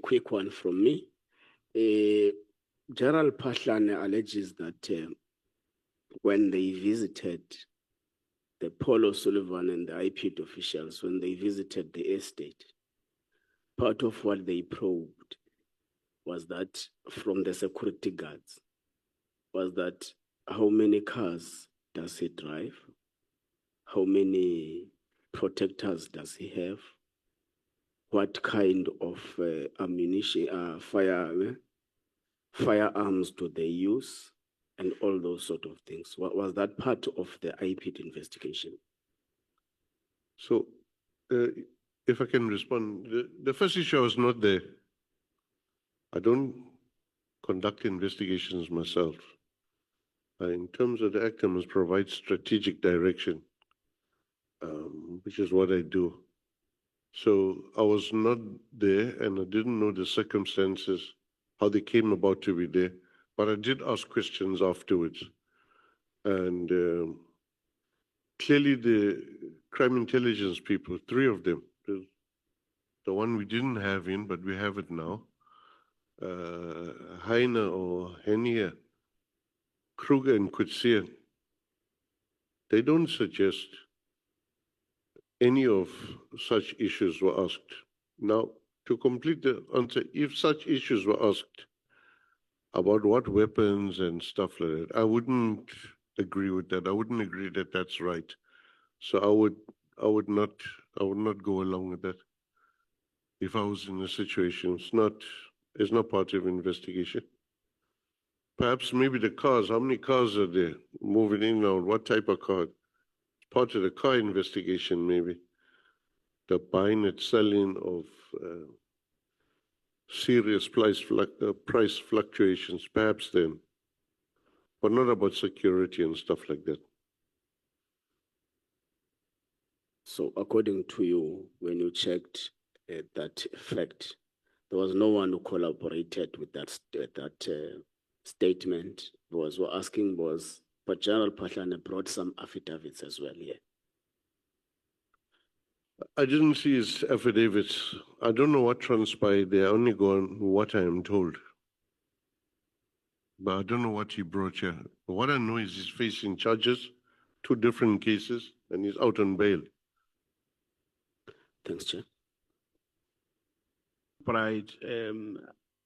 quick one from me. General Pahlane alleges that when they visited the Paul O'Sullivan and the IPT officials, when they visited the estate, part of what they probed was that from the security guards, was that how many cars does he drive? How many protectors does he have? What kind of ammunition, firearms do they use? And all those sort of things. Was that part of the IPT investigation? So, if I can respond, the first issue was not there. I don't conduct investigations myself. In terms of the act, I must provide strategic direction, which is what I do. So I was not there and I didn't know the circumstances, how they came about to be there, but I did ask questions afterwards. And clearly the crime intelligence people, 3 of them, the one we didn't have in, but we have it now, Heine or Henia, Kruger and Kutsia, they don't suggest any of such issues were asked. Now, to complete the answer, if such issues were asked about what weapons and stuff like that, I wouldn't agree with that. I wouldn't agree that that's right. So I would not go along with that. If I was in a situation, it's not part of investigation. Perhaps maybe the cars, how many cars are there moving in and out, what type of car? Part of the car investigation, maybe. The buying and selling of serious price fluctuations, perhaps then, but not about security and stuff like that. So according to you, when you checked that fact, there was no one who collaborated with that statement. What we're asking was, but General Pahlane brought some affidavits as well here. I didn't see his affidavits. I don't know what transpired. They only go on what I am told. But I don't know what he brought here. But what I know is he's facing charges, 2 different cases, and he's out on bail. Thanks, Chair. Right.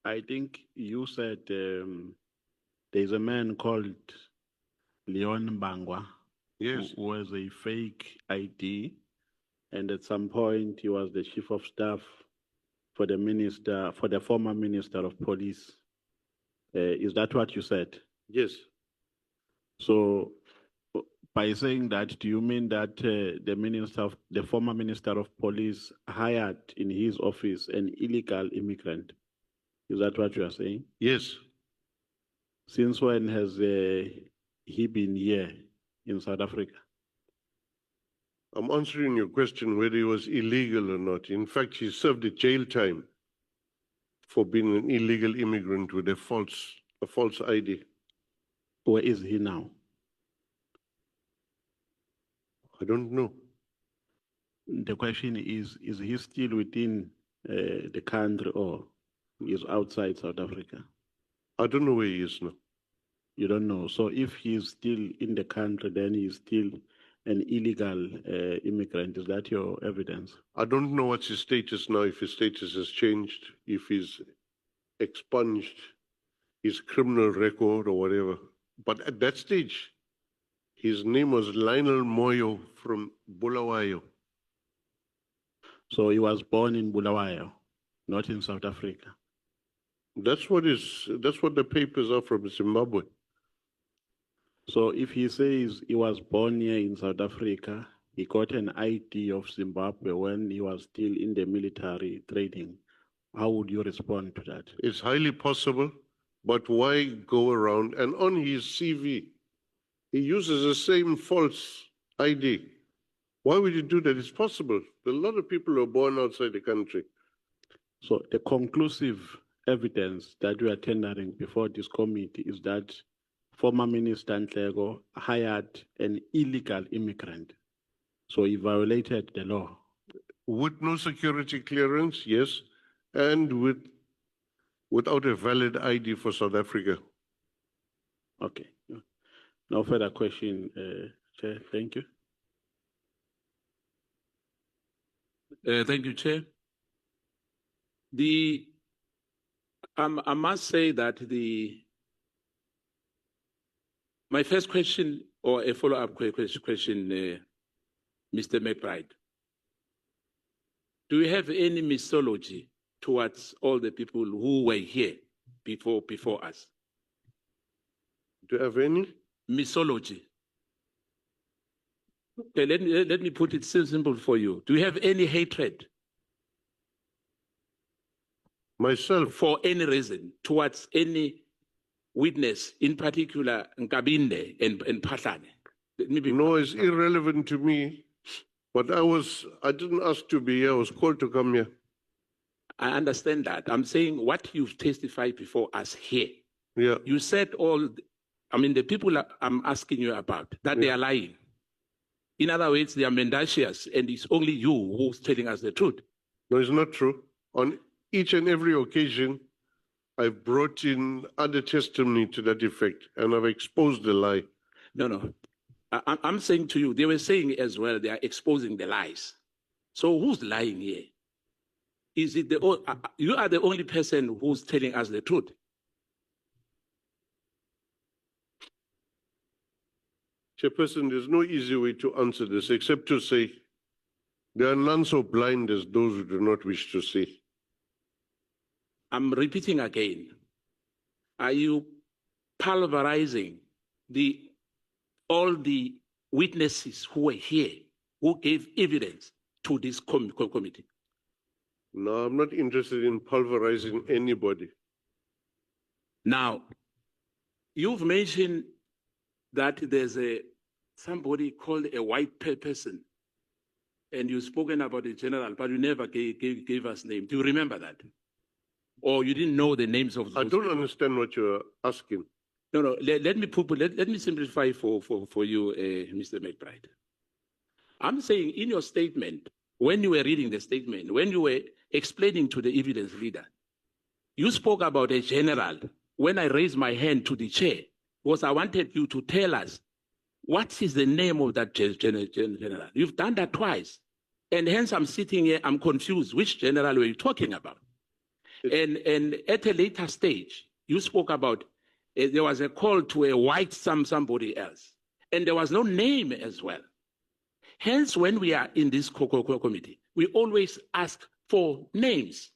I think you said there's a man called Leon Bangwa. Yes. Who was a fake ID. And at some point, he was the chief of staff for the former minister of police. Is that what you said? Yes. So, by saying that, do you mean that the former minister of police hired in his office an illegal immigrant? Is that what you are saying? Yes. Since when has he been here in South Africa? I'm answering your question whether he was illegal or not. In fact, he served a jail time for being an illegal immigrant with a false ID. Where is he now? I don't know. The question is he still within the country or is outside South Africa? I don't know where he is now. You don't know. So if he's still in the country, then he's still an illegal immigrant. Is that your evidence? I don't know what's his status now, if his status has changed, if he's expunged his criminal record or whatever. But at that stage, his name was Lionel Moyo from Bulawayo. So he was born in Bulawayo, not in South Africa. That's what the papers are from Zimbabwe. So if he says he was born here in South Africa, he got an ID of Zimbabwe when he was still in the military training, how would you respond to that? It's highly possible, but why go around? And on his CV, he uses the same false ID. Why would you do that? It's possible. A lot of people are born outside the country. So the conclusive evidence that we are tendering before this committee is that former Minister Nhleko hired an illegal immigrant. So he violated the law. With no security clearance, yes, and with without a valid ID for South Africa. Okay. No further question, Chair. Thank you. Thank you, Chair. I must say that my first question or a follow-up question, Mr. McBride. Do you have any mythology towards all the people who were here before us? Do you have any? Mythology. Okay, let me put it simple for you. Do you have any hatred? Myself? For any reason towards any witness, in particular Nkabinde and Pahlane? No, it's irrelevant to me. But I didn't ask to be here. I was called to come here. I understand that. I'm saying what you've testified before us here. Yeah. You said the people I'm asking you about, that they are lying. In other words, they are mendacious, and it's only you who's telling us the truth. No, it's not true. On each and every occasion, I've brought in other testimony to that effect, and I've exposed the lie. No. I'm saying to you, they were saying as well, they are exposing the lies. So who's lying here? Is it you are the only person who's telling us the truth? Chairperson, there's no easy way to answer this except to say there are none so blind as those who do not wish to see. I'm repeating again. Are you pulverizing all the witnesses who were here, who gave evidence to this committee? No, I'm not interested in pulverizing anybody. Now, you've mentioned that there's somebody called a white person, and you've spoken about the general, but you never gave us name. Do you remember that? Or you didn't know the names of those I don't people? understand what you're asking. No. Let me simplify for you, Mr. McBride. I'm saying in your statement, when you were reading the statement, when you were explaining to the evidence leader, you spoke about a general. When I raised my hand to the chair, because I wanted you to tell us what is the name of that general. You've done that twice, and hence I'm sitting here. I'm confused. Which general were you talking about? And at a later stage, you spoke about there was a call to a white somebody else, and there was no name as well. Hence, when we are in this committee, we always ask for names.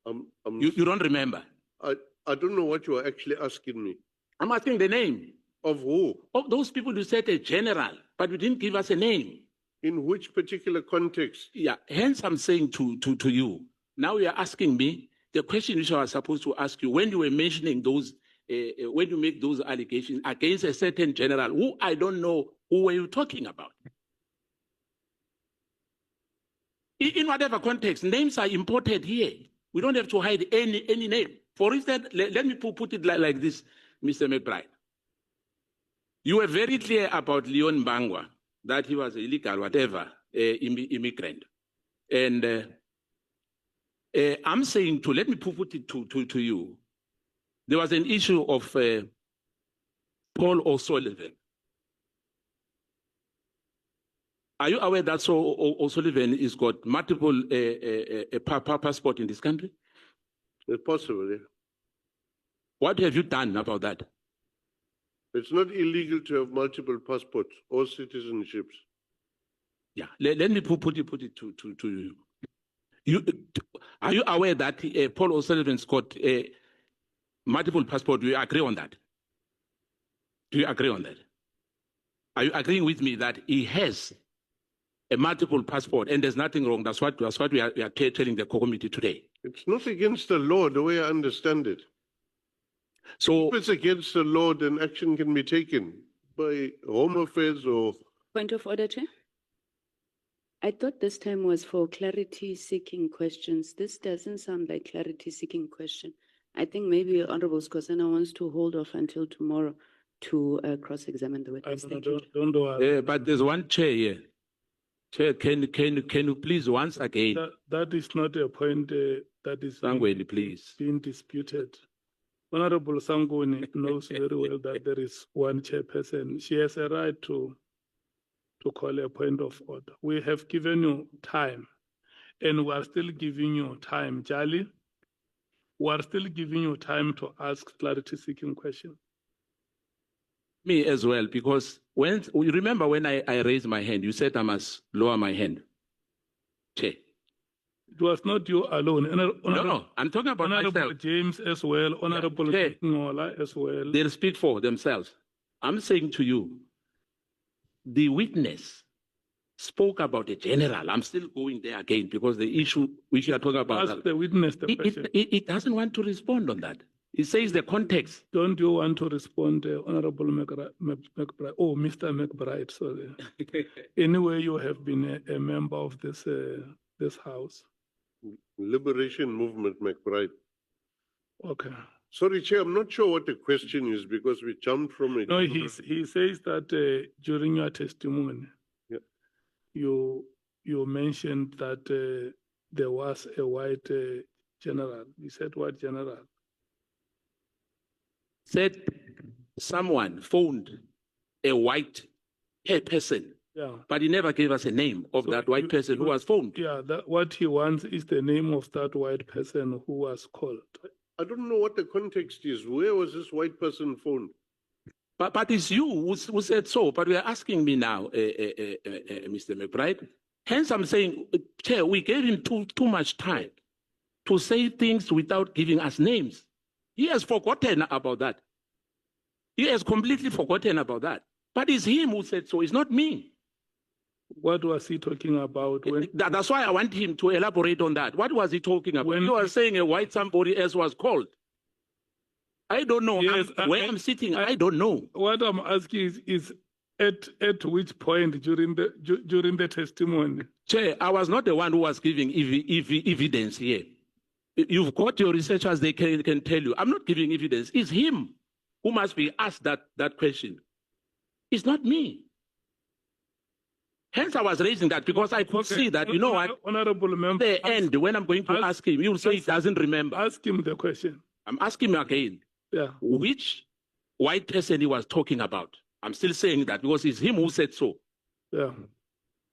You don't remember? I don't know what you are actually asking me. I'm asking the name. Of who? Of those people you said a general, but you didn't give us a name. In which particular context? Yeah, hence I'm saying to you, now you are asking me the question which I was supposed to ask you when you were mentioning those, when you make those allegations against a certain general, who I don't know who were you talking about. In whatever context, names are important here. We don't have to hide any name. For instance, let me put it like this, Mr. McBride. You were very clear about Leon Bangwa, that he was illegal, whatever, immigrant. And I'm saying let me put it to you. There was an issue of Paul O'Sullivan. Are you aware that O'Sullivan has got multiple passports in this country? It's possible, yeah. What have you done about that? It's not illegal to have multiple passports or citizenships. Yeah, let me put it to you. Are you aware that Paul O'Sullivan's got multiple passports? Do you agree on that? Do you agree on that? Are you agreeing with me that he has a multiple passport and there's nothing wrong? That's what we are telling the committee today. It's not against the law, the way I understand it. So if it's against the law, then action can be taken by Home Affairs or... Point of order, Chair. I thought this time was for clarity-seeking questions. This doesn't sound like clarity-seeking question. I think maybe Honorable Skhosana wants to hold off until tomorrow to cross-examine the witness. Don't do but there's one chair here. Chair, can you please once again, That is not a point that is Sangweni, please. being disputed. Honorable Sangweni knows very well that there is one chairperson. She has a right to call a point of order. We have given you time, and we are still giving you time, Jali. We are still giving you time to ask clarity-seeking questions. Me as well, because when you remember when I raised my hand, you said I must lower my hand. Chair. It was not you alone. No, I'm talking about Honorable myself. James as well, Honorable Chair. Ngola as well. They'll speak for themselves. I'm saying to you, the witness spoke about the general. I'm still going there again because the issue which you are talking about. Ask the witness the question. It doesn't want to respond on that. It says the context. Don't you want to respond, Honorable McBride? Oh, Mr. McBride, sorry. Anyway, you have been a member of this house. Liberation Movement, McBride. Okay. Sorry, Chair, I'm not sure what the question is because we jumped from it. No, he says that during your testimony, Yeah. you mentioned that there was a white general. You said what general? Said someone phoned a white person, Yeah. but he never gave us a name of So that white person who was phoned. Yeah, what he wants is the name of that white person who was called. I don't know what the context is. Where was this white person phoned? But it's you who said so. But we are asking me now, Mr. McBride. Hence, I'm saying, Chair, we gave him too much time to say things without giving us names. He has forgotten about that. He has completely forgotten about that. But it's him who said so. It's not me. What was he talking about? When That's why I want him to elaborate on that. What was he talking about? When- You are saying a white somebody else was called. I don't know. Yes, Where I'm sitting, I don't know. what I'm asking is at which point during the testimony? Chair, I was not the one who was giving evidence here. You've got your researchers, they can tell you. I'm not giving evidence. It's him who must be asked that question. It's not me. Hence, I was raising that because I could see that, you know what, Honorable member, the end, when I'm going to ask him, he will say he doesn't remember. ask him the question. I'm asking him again, Yeah. which white person he was talking about. I'm still saying that because it's him who said so. Yeah.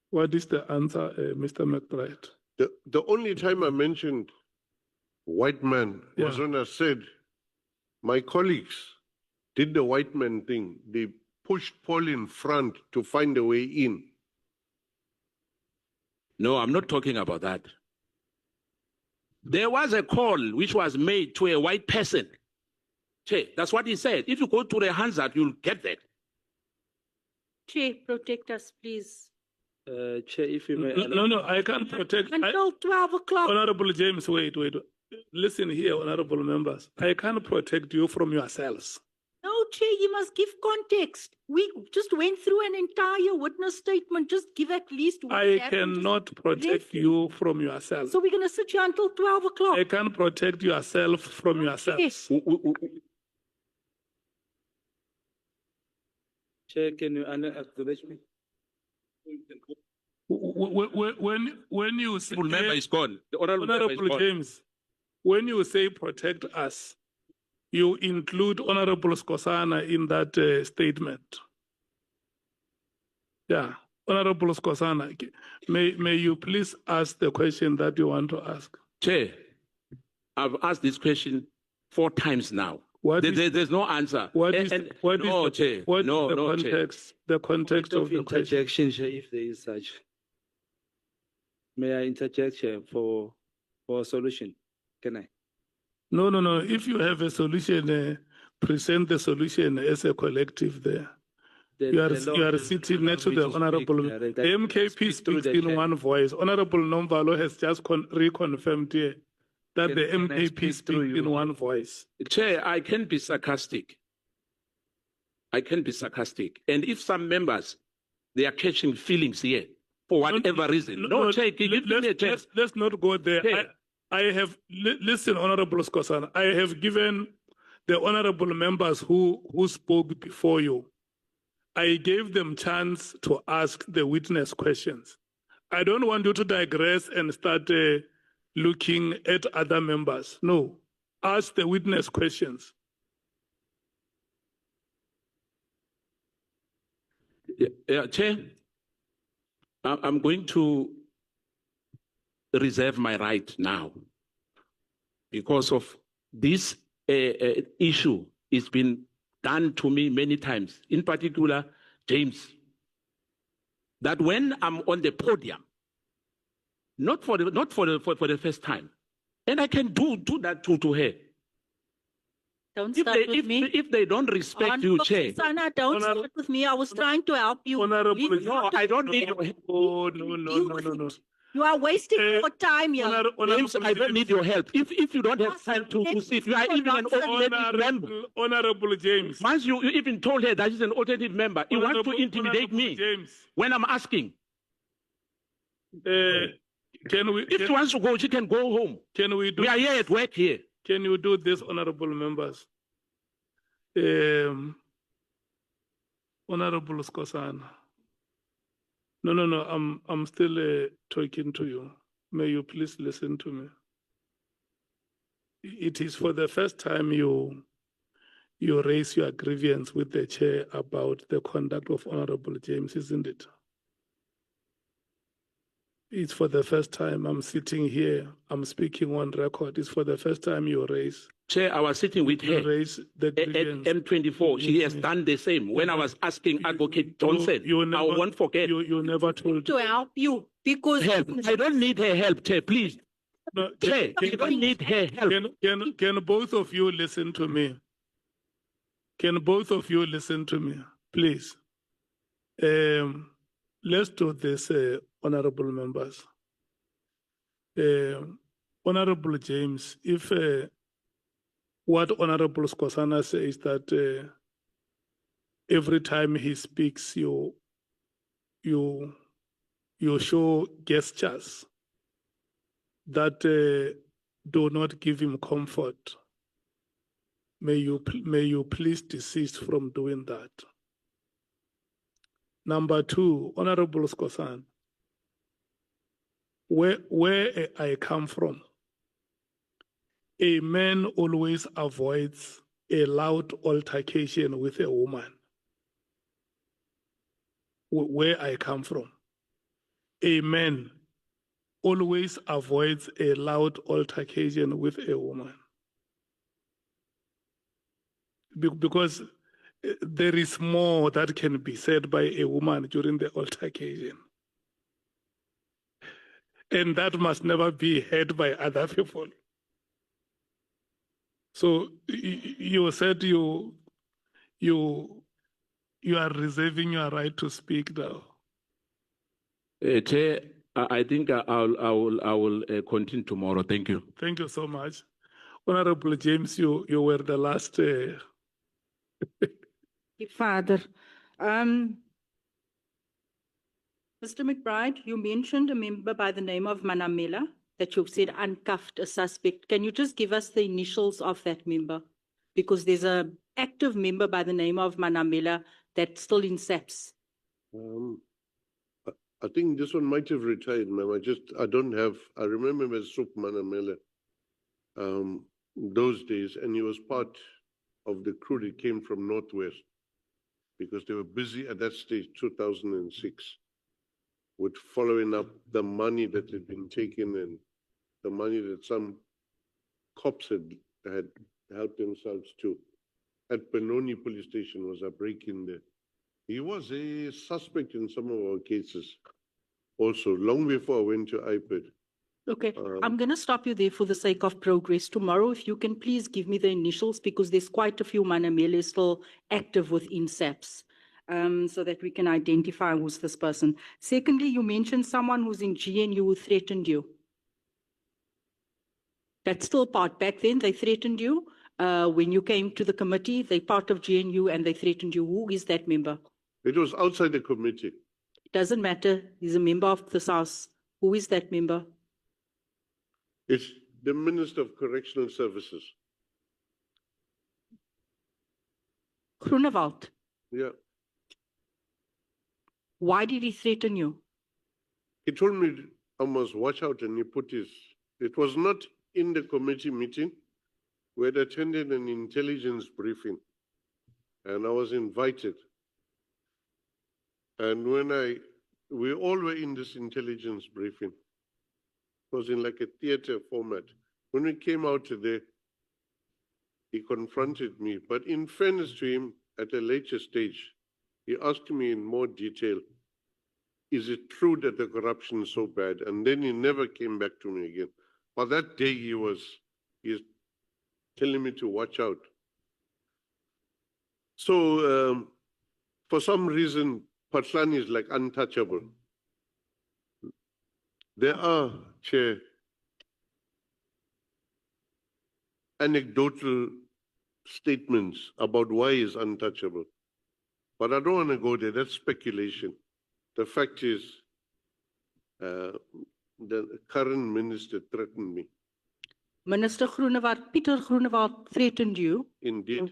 What is the answer, Mr. McBride? The only time I mentioned white man was Yeah. when I said my colleagues did the white man thing. They pushed Paul in front to find a way in. No, I'm not talking about that. There was a call which was made to a white person. Chair, that's what he said. If you go to the Hansard, you'll get that. Chair, protect us, please. Chair, if you may. No, I can't protect. Until 12 o'clock. Honorable James, wait. Listen here, honorable members. I can't protect you from yourselves. No, Chair, you must give context. We just went through an entire witness statement. Just give at least what I happened. cannot protect you from yourself. So we're going to sit here until 12 o'clock. I can't protect yourself from yourselves. Chair, can you acknowledge me? When you say, Member is gone. The honorable member is Honorable gone. James, when you say protect us, you include Honorable Skhosana in that statement. Yeah, Honorable Skhosana, may you please ask the question that you want to ask? Chair, I've asked this question 4 times now. What is- There's no answer. What is And- what is no, the, Chair. what is No, the no, Chair. context? The context of the question. Interjection, Chair, if there is such. May I interject, Chair, for a solution? Can I? No. If you have a solution, present the solution as a collective there. You are sitting next to the honorable. The MKP speaks in one voice. Honorable Nomvalo has just reconfirmed here that the Can I MKP speak speaks through you? in one voice. Chair, I can be sarcastic. And if some members, they are catching feelings here for whatever reason. No, Chair, give me a chance. Let's not go there. Chair. I have, listen, Honorable Skhosana, I have given the honorable members who spoke before you, I gave them chance to ask the witness questions. I don't want you to digress and start looking at other members. No, ask the witness questions. Chair, I'm going to reserve my right now because of this issue. It's been done to me many times, in particular, James, that when I'm on the podium, not for the first time, and I can do that to her. Don't start with me. If they don't respect Hon you, Chair. Skhosana, don't start with me. I was trying to help you. Honorable, Leave No, me I don't need your help. oh, no. You are wasting your time here. James, I don't need your help. If you don't have time to see, if you are even an alternative member. Honorable James. Once you even told her that she's an alternative member, you want to intimidate Honorable me James. when I'm asking. Can we? If she wants to go, she can go home. Can we do? We are here at work here. Can you do this, honorable members? Honorable Skhosana. No. I'm still talking to you. May you please listen to me. It is for the first time you raise your grievance with the chair about the conduct of Honorable James, isn't it? It's for the first time I'm sitting here. I'm speaking on record. It's for the first time you raise. Chair, I was sitting with her Raise the at grievance. M24. She has done the same. When I was asking Advocate Johnson, I won't forget. You never told. To help you because Help. I don't need her help, Chair, please. No, Chair, I don't need her help. Can both of you listen to me? Can both of you listen to me, please? Let's do this, honorable members. Honorable James, if what Honorable Skhosana says that every time he speaks, you show gestures that do not give him comfort. May you please desist from doing that. Number two, Honorable Skhosana, where I come from, a man always avoids a loud altercation with a woman. Where I come from, a man always avoids a loud altercation with a woman. Because there is more that can be said by a woman during the altercation. And that must never be heard by other people. So you said you are reserving your right to speak now. Chair, I think I will continue tomorrow. Thank you. Thank you so much. Honorable James, you were the last. Father, Mr. McBride, you mentioned a member by the name of Manamela that you've said uncuffed a suspect. Can you just give us the initials of that member? Because there's an active member by the name of Manamela that's still in SAPS. I think this one might have retired, ma'am. I remember as Sup Manamela those days, and he was part of the crew that came from Northwest because they were busy at that stage, 2006, with following up the money that had been taken and the money that some cops had helped themselves to. At Benoni police station was a break-in there. He was a suspect in some of our cases also, long before I went to IPID. Okay, I'm going to stop you there for the sake of progress. Tomorrow, if you can please give me the initials, because there's quite a few Manamela still active within SAPS, so that we can identify who's this person. Secondly, you mentioned someone who's in GNU who threatened you. That's still part. Back then, they threatened you. When you came to the committee, they part of GNU and they threatened you. Who is that member? It was outside the committee. Doesn't matter. He's a member of this house. Who is that member? It's the Minister of Correctional Services. Groenewald. Yeah. Why did he threaten you? He told me I must watch out, and he put his, it was not in the committee meeting. We had attended an intelligence briefing, and I was invited. And we all were in this intelligence briefing. It was in like a theater format. When we came out today, he confronted me, but in fairness to him, at a later stage, he asked me in more detail, is it true that the corruption is so bad? And then he never came back to me again. But that day he was telling me to watch out. So for some reason, Patlani is like untouchable. There are, Chair, anecdotal statements about why he's untouchable. But I don't want to go there. That's speculation. The fact is, the current minister threatened me. Minister Groenewald, Peter Groenewald threatened you Indeed.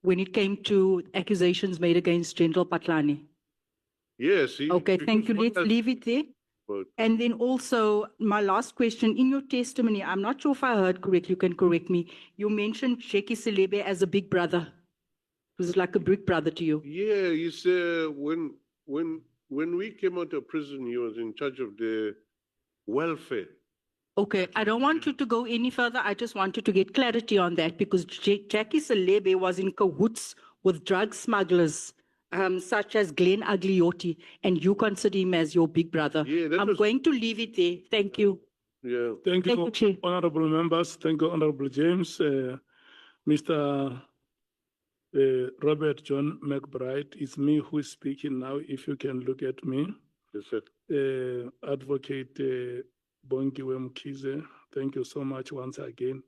when it came to accusations made against General Patlani. Yes. Okay, thank you. Let's leave it there. But And then also, my last question, in your testimony, I'm not sure if I heard correctly, you can correct me. You mentioned Jackie Selebe as a big brother. Was it like a big brother to you? yeah, he's when we came out of prison, he was in charge of the welfare. Okay, I don't want you to go any further. I just wanted to get clarity on that because Jackie Selebe was in cahoots with drug smugglers, such as Glenn Agliotti, and you consider him as your big brother. Yeah, that I'm was- going to leave it there. Thank you. Yeah. Thank you, Thank you, Chair. honorable members. Thank you, Honorable James. Mr. Robert John McBride, it's me who is speaking now. If you can look at me. Yes, sir. Advocate Bongiwe Mkhize, thank you so much once again.